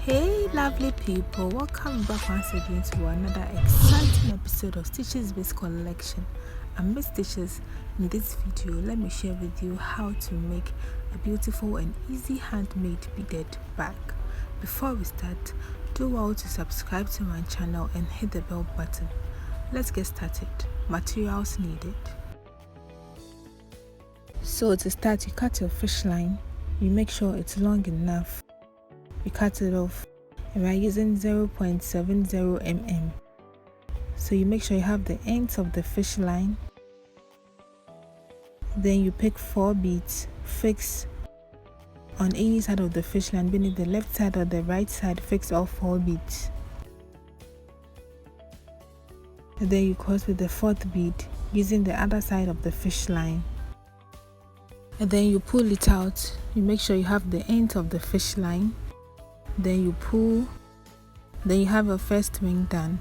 Hey lovely people, welcome back once again to another exciting episode of Stitches Based Collection. I'm Miss Stitches. In this video, let me share with you how to make a beautiful and easy handmade beaded bag. Before we start, do well to subscribe to my channel and hit the bell button. Let's get started. Materials needed. So to start, you cut your fish line. You make sure it's long enough. You cut it off, and we're using 0.70 mm. So you make sure you have the ends of the fish line. Then you pick 4 beads, fix on any side of the fish line, be it the left side or the right side, fix all 4 beads. And then you cross with the 4th bead using the other side of the fish line. And then you pull it out. You make sure you have the ends of the fish line. Then you pull. Then you have your first ring done.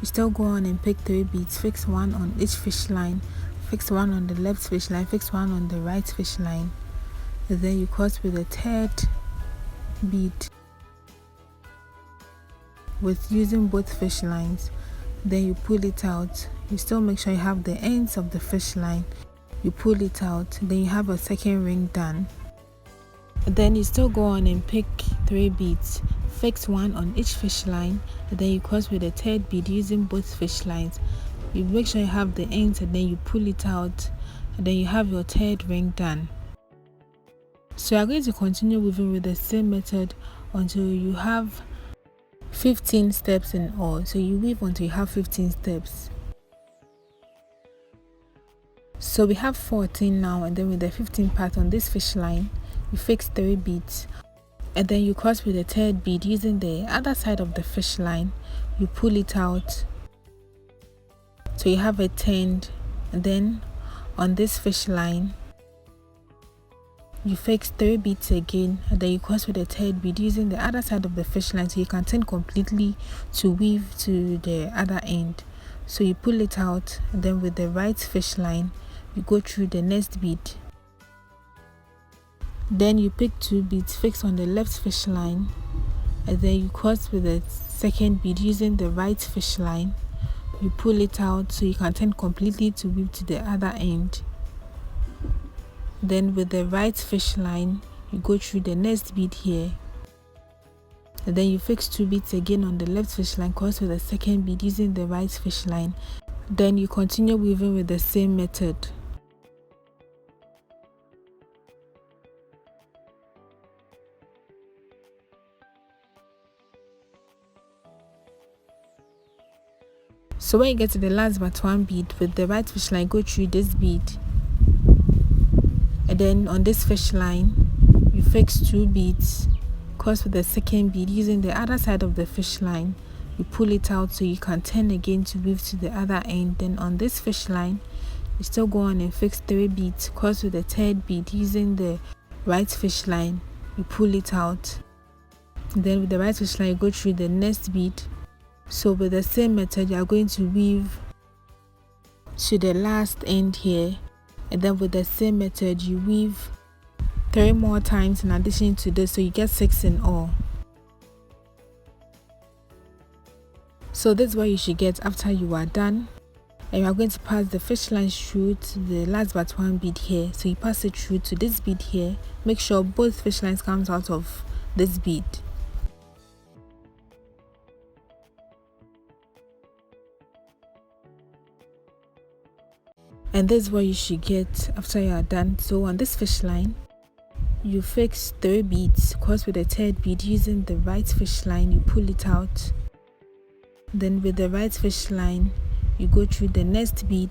You still go on and pick 3 beads, fix 1 on each fish line, fix 1 on the left fish line, fix 1 on the right fish line. And then you cross with the 3rd bead with using both fish lines. Then you pull it out. You still make sure you have the ends of the fish line. You pull it out. Then you have a 2nd ring done. Then you still go on and pick 3 beads, fix 1 on each fish line, and then you cross with the 3rd bead using both fish lines. You make sure you have the ends, and then you pull it out, and then you have your 3rd ring done. So you are going to continue weaving with the same method until you have 15 steps in all. So you weave until you have 15 steps. So we have 14 now, and then with the 15th part on this fish line, you fix 3 beads, and then you cross with the 3rd bead using the other side of the fish line. You pull it out so you have it turned, and then on this fish line you fix 3 beads again, and then you cross with the 3rd bead using the other side of the fish line so you can turn completely to weave to the other end. So you pull it out, and then with the right fish line you go through the next bead. Then you pick 2 beads, fix on the left fish line, and then you cross with the 2nd bead using the right fish line. You pull it out so you can turn completely to weave to the other end. Then with the right fish line you go through the next bead here, and then you fix 2 beads again on the left fish line, cross with the 2nd bead using the right fish line. Then you continue weaving with the same method. So when you get to the last but 1 bead, with the right fish line go through this bead, and then on this fish line you fix 2 beads, cross with the 2nd bead using the other side of the fish line. You pull it out so you can turn again to weave to the other end. Then on this fish line you still go on and fix 3 beads, cross with the 3rd bead using the right fish line. You pull it out, and then with the right fish line you go through the next bead. So with the same method you are going to weave to the last end here, and then with the same method you weave 3 more times in addition to this, so you get 6 in all. So this is what you should get after you are done. And you are going to pass the fish line through to the last but 1 bead here. So you pass it through to this bead here. Make sure both fish lines comes out of this bead. And this is what you should get after you are done. So on this fish line you fix 3 beads, cross with the 3rd bead using the right fish line. You pull it out. Then with the right fish line you go through the next bead,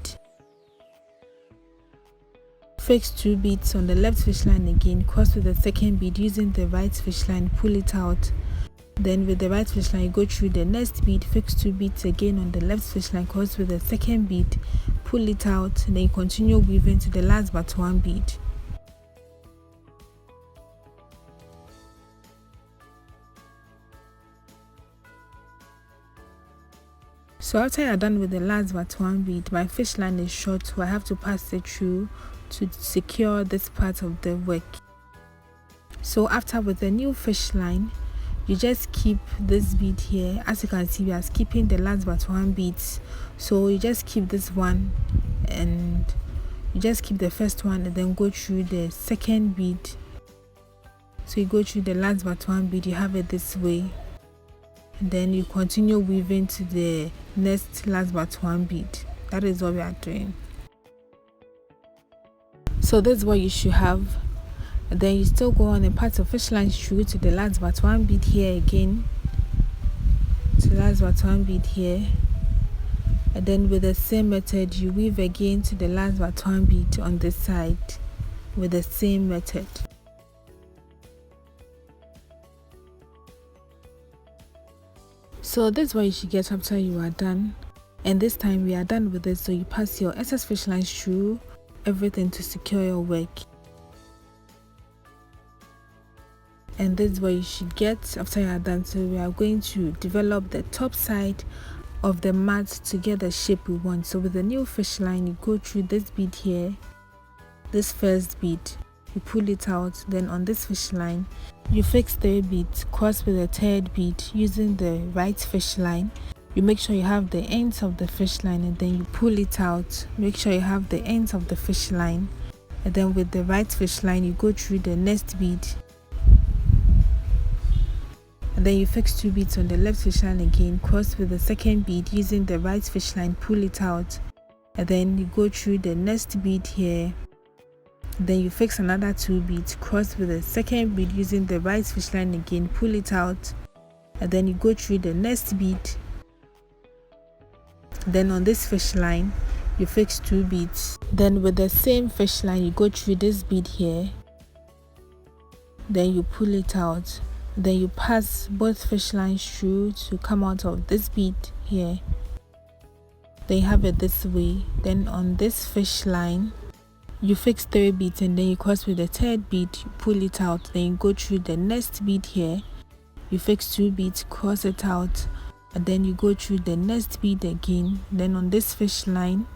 fix 2 beads on the left fish line again, cross with the 2nd bead using the right fish line, pull it out. Then with the right fish line you go through the next bead, fix 2 beads again on the left fish line, cross with the 2nd bead, pull it out, and then you continue weaving to the last but 1 bead. So after you're done with the last but 1 bead, my fish line is short, so I have to pass it through to secure this part of the work. So after, with the new fish line, you just keep this bead here. As you can see, we are skipping the last but one beads, so you just keep this one and you just keep the first one and then go through the second bead. So you go through the last but one bead, you have it this way, and then you continue weaving to the next last but one bead. That is what we are doing. So this is what you should have. And then you still go on a part of fish line through to the last but one bead here again, to the last but one bead here, and then with the same method you weave again to the last but one bead on this side with the same method. So this is what you should get after you are done, and this time we are done with it. So you pass your excess fish lines through everything to secure your work. And this is what you should get after you are done. So we are going to develop the top side of the mat to get the shape we want. So with the new fish line, you go through this bead here, this first bead, you pull it out. Then on this fish line, you fix 3 beads, cross with the third bead using the right fish line. You make sure you have the ends of the fish line, and then you pull it out. Make sure you have the ends of the fish line, and then with the right fish line, you go through the next bead. And then you fix 2 beads on the left fish line again, cross with the second bead using the right fish line, pull it out, and then you go through the next bead here. Then you fix another 2 beads, cross with the second bead using the right fish line again, pull it out, and then you go through the next bead. Then on this fish line, you fix 2 beads. Then with the same fish line, you go through this bead here, then you pull it out. Then you pass both fish lines through to come out of this bead here. Then you have it this way. Then on this fish line, you fix 3 beads, and then you cross with the third bead, you pull it out. Then you go through the next bead here, you fix 2 beads, cross it out, and then you go through the next bead again. Then on this fish line,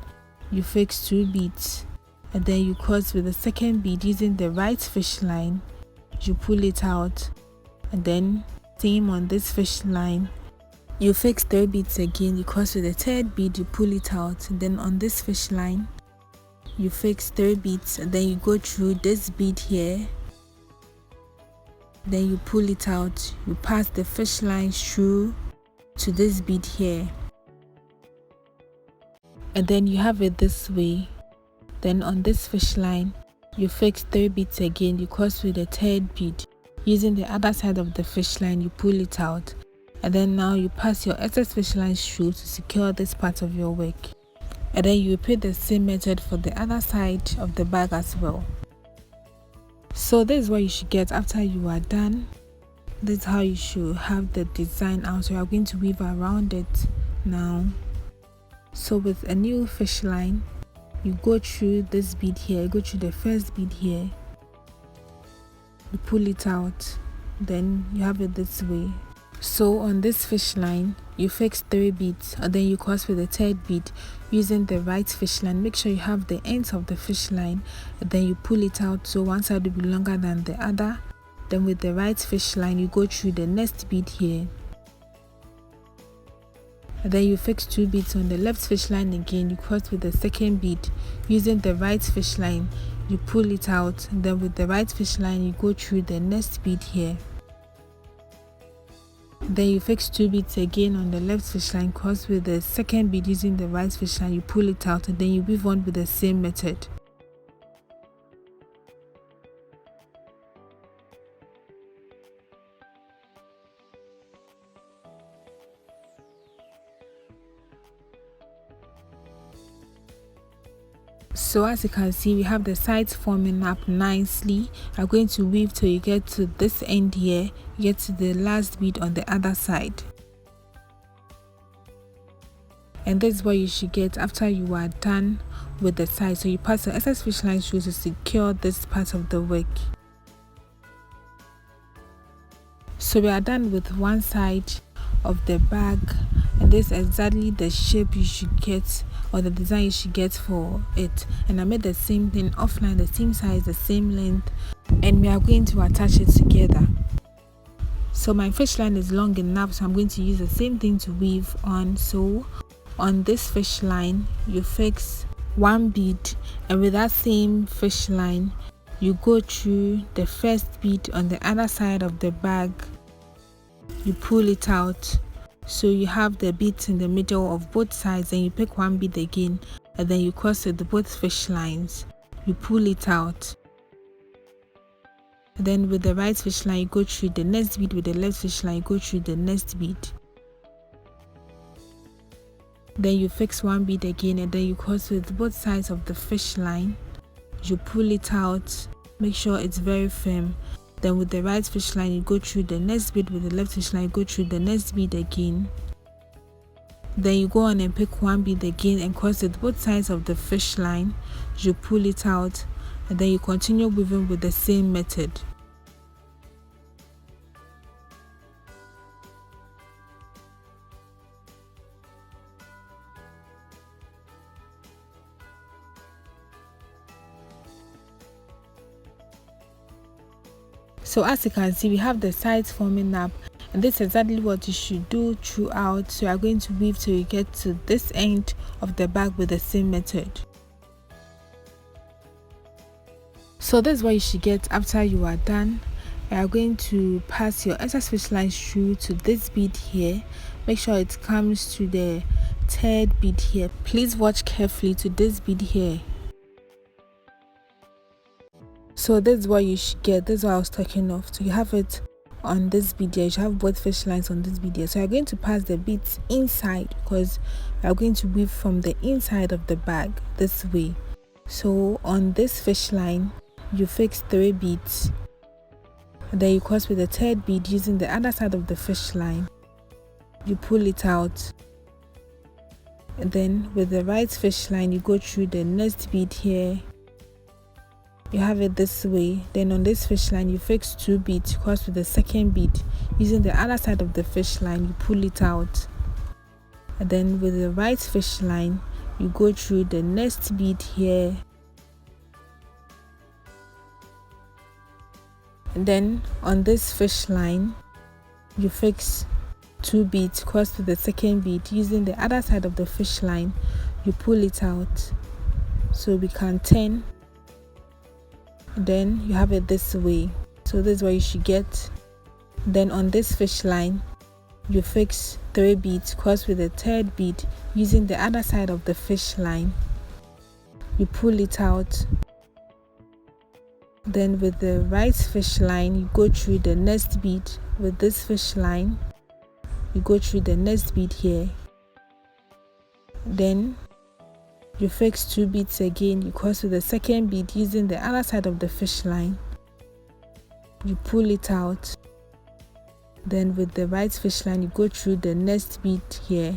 you fix 2 beads, and then you cross with the second bead using the right fish line, you pull it out. And then same on this fish line, you fix 3 beads again, you cross with the third bead, you pull it out. And then on this fish line, you fix 3 beads, and then you go through this bead here, then you pull it out. You pass the fish line through to this bead here, and then you have it this way. Then on this fish line, you fix 3 beads again, you cross with the third bead using the other side of the fish line, you pull it out, and then now you pass your excess fish line through to secure this part of your work. And then you repeat the same method for the other side of the bag as well. So this is what you should get after you are done. This is how you should have the design out. So you are going to weave around it now. So with a new fish line, you go through this bead here, go through the first bead here, you pull it out, then you have it this way. So on this fish line, you fix 3 beads, and then you cross with the third bead using the right fish line. Make sure you have the ends of the fish line, and then you pull it out so one side will be longer than the other. Then with the right fish line, you go through the next bead here, and then you fix 2 beads on the left fish line again. You cross with the second bead using the right fish line, you pull it out, and then with the right fish line, you go through the next bead here. Then you fix 2 beads again on the left fish line, cross with the second bead using the right fish line, you pull it out, and then you weave on with the same method. So as you can see, we have the sides forming up nicely. I'm going to weave till you get to this end here, you get to the last bead on the other side. And this is what you should get after you are done with the side. So you pass the excess fish line through to secure this part of the work. So we are done with one side of the bag, and this is exactly the shape you should get, or the design you should get for it. And I made the same thing offline, the same size, the same length, and we are going to attach it together. So my fish line is long enough, so I'm going to use the same thing to weave on. So on this fish line you fix one bead, and with that same fish line you go through the first bead on the other side of the bag, you pull it out, so you have the beads in the middle of both sides, and you pick one bead again, and then you cross with both fish lines, you pull it out. And then with the right fish line you go through the next bead, with the left fish line you go through the next bead. Then you fix one bead again, and then you cross with both sides of the fish line, you pull it out, make sure it's very firm. Then with the right fish line you go through the next bead, with the left fish line you go through the next bead again. Then you go on and pick one bead again and cross with both sides of the fish line, you pull it out, and then you continue weaving with the same method. So as you can see, we have the sides forming up, and this is exactly what you should do throughout. So you are going to weave till you get to this end of the bag with the same method. So this is what you should get after you are done. You are going to pass your excess fish lines through to this bead here. Make sure it comes to the third bead here. Please watch carefully to this bead here. So this is what you should get. This is what I was talking of. So you have it on this bead here. You should have both fish lines on this bead here. So you're going to pass the beads inside, because we are going to weave from the inside of the bag this way. So on this fish line you fix 3 beads, and then you cross with the third bead using the other side of the fish line, you pull it out, and then with the right fish line you go through the next bead here, you have it this way. Then on this fish line you fix 2 beads, cross with the second bead using the other side of the fish line, you pull it out, and then with the right fish line you go through the next bead here, and then on this fish line you fix 2 beads, cross with the second bead using the other side of the fish line, you pull it out, so we can turn. Then you have it this way. So this is what you should get. Then on this fish line you fix 3 beads, cross with the third bead using the other side of the fish line, you pull it out. Then with the right fish line you go through the next bead, with this fish line you go through the next bead here, then you fix 2 beads again, you cross with the second bead using the other side of the fish line, you pull it out. Then with the right fish line you go through the next bead here.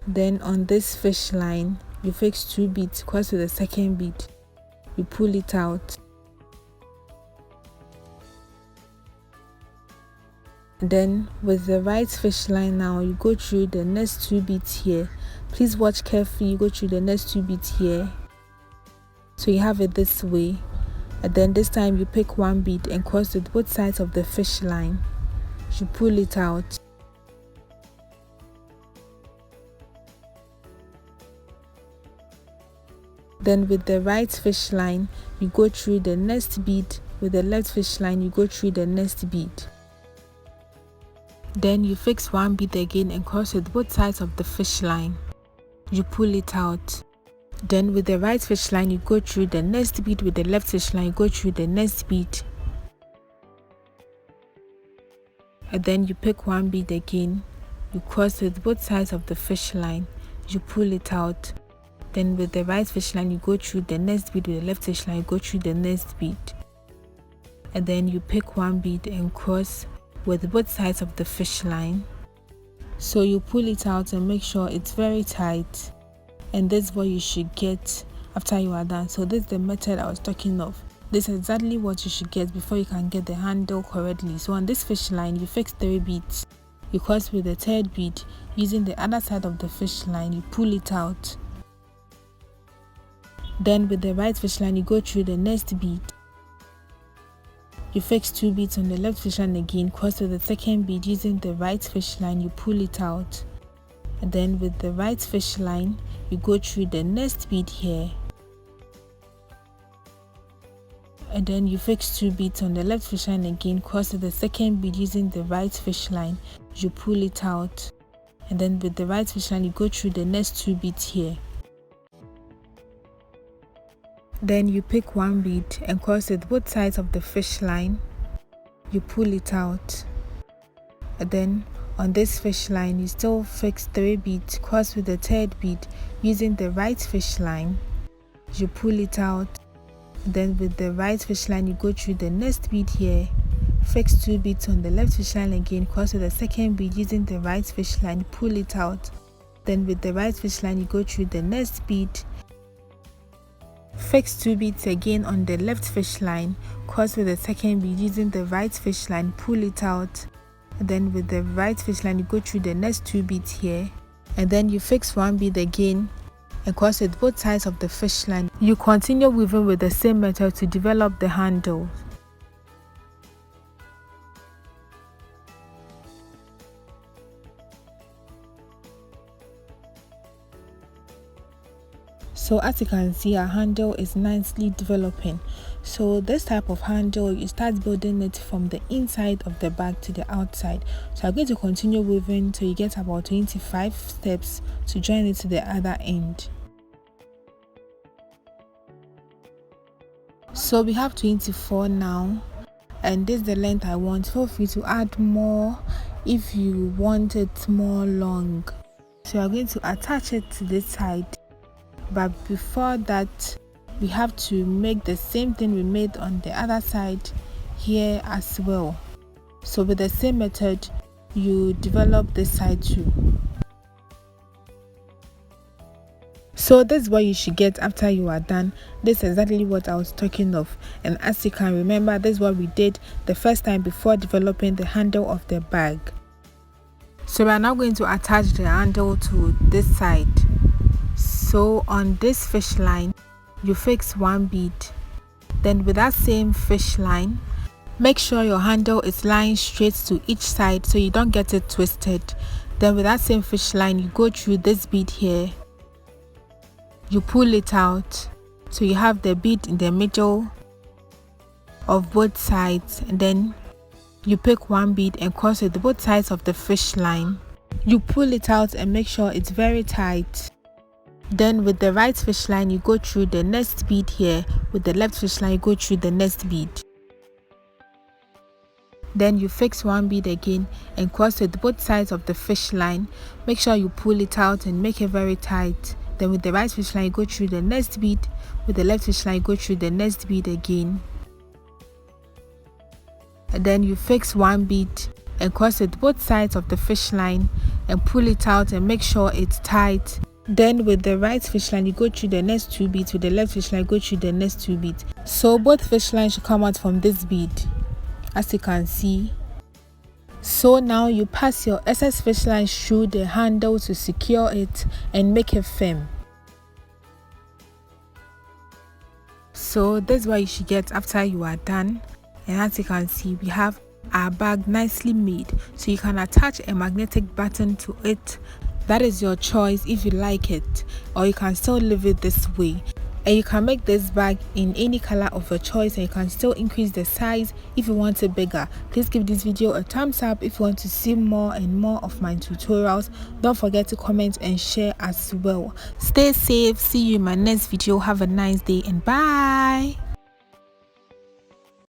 Then on this fish line you fix 2 beads, cross with the second bead, you pull it out. Then with the right fish line now you go through the next 2 beads here. Please watch carefully, you go through the next 2 beads here, so you have it this way. And then this time you pick one bead and cross with both sides of the fish line, you pull it out. Then with the right fish line you go through the next bead, with the left fish line you go through the next bead. Then you fix one bead again and cross with both sides of the fish line, you pull it out. Then with the right fish line you go through the next bead, with the left fish line you go through the next bead, and then you pick one bead again, you cross with both sides of the fish line, you pull it out. Then with the right fish line you go through the next bead, with the left fish line you go through the next bead, and then you pick one bead and cross with both sides of the fish line. So you pull it out and make sure it's very tight, and this is what you should get after you are done. So this is the method I was talking of. This is exactly what you should get before you can get the handle correctly. So on this fish line you fix 3 beads, you cross with the third bead using the other side of the fish line, you pull it out. Then with the right fish line you go through the next bead, you fix 2 beads on the left fish line again, cross with the second bead using the right fish line, you pull it out, and then with the right fish line you go through the next bead here, and then you fix 2 beads on the left fish line again, cross with the second bead using the right fish line, you pull it out, and then with the right fish line you go through the next 2 beads here. Then you pick 1 bead and cross with both sides of the fish line, you pull it out, and then on this fish line you still fix 3 beads, cross with the third bead using the right fish line, you pull it out, and then with the right fish line you go through the next bead here, fix 2 beads on the left fish line again, cross with the second bead using the right fish line, pull it out, then with the right fish line you go through the next bead, fix 2 beads again on the left fish line, cross with the second bead using the right fish line, pull it out, and then with the right fish line you go through the next 2 beads here, and then you fix 1 bead again and cross with both sides of the fish line. You continue weaving with the same method to develop the handle. So as you can see, our handle is nicely developing. So this type of handle, you start building it from the inside of the bag to the outside. So I'm going to continue weaving till you get about 25 steps to join it to the other end. So we have 24 now, and this is the length I want. Feel free to add more if you want it more long. So I'm going to attach it to this side. But before that, we have to make the same thing we made on the other side here as well. So with the same method, you develop this side too. So this is what you should get after you are done. This is exactly what I was talking of, and as you can remember, this is what we did the first time before developing the handle of the bag. So we are now going to attach the handle to this side. So on this fish line you fix 1 bead, then with that same fish line make sure your handle is lying straight to each side so you don't get it twisted. Then with that same fish line you go through this bead here, you pull it out so you have the bead in the middle of both sides, and then you pick 1 bead and cross with both sides of the fish line, you pull it out and make sure it's very tight. Then with the right fish line you go through the next bead here, with the left fish line you go through the next bead. Then you fix 1 bead again and cross with both sides of the fish line, make sure you pull it out and make it very tight. Then with the right fish line you go through the next bead, with the left fish line you go through the next bead again, and then you fix 1 bead and cross with both sides of the fish line and pull it out and make sure it's tight. Then with the right fish line you go through the next 2 beads, with the left fish line you go through the next 2 beads. So both fish lines should come out from this bead, as you can see. So now you pass your excess fish line through the handle to secure it and make it firm. So this is what you should get after you are done, and as you can see we have our bag nicely made. So you can attach a magnetic button to it. That is your choice if you like it, or you can still leave it this way. And you can make this bag in any color of your choice, and you can still increase the size if you want it bigger. Please give this video a thumbs up if you want to see more and more of my tutorials. Don't forget to comment and share as well. Stay safe. See you in my next video. Have a nice day and bye.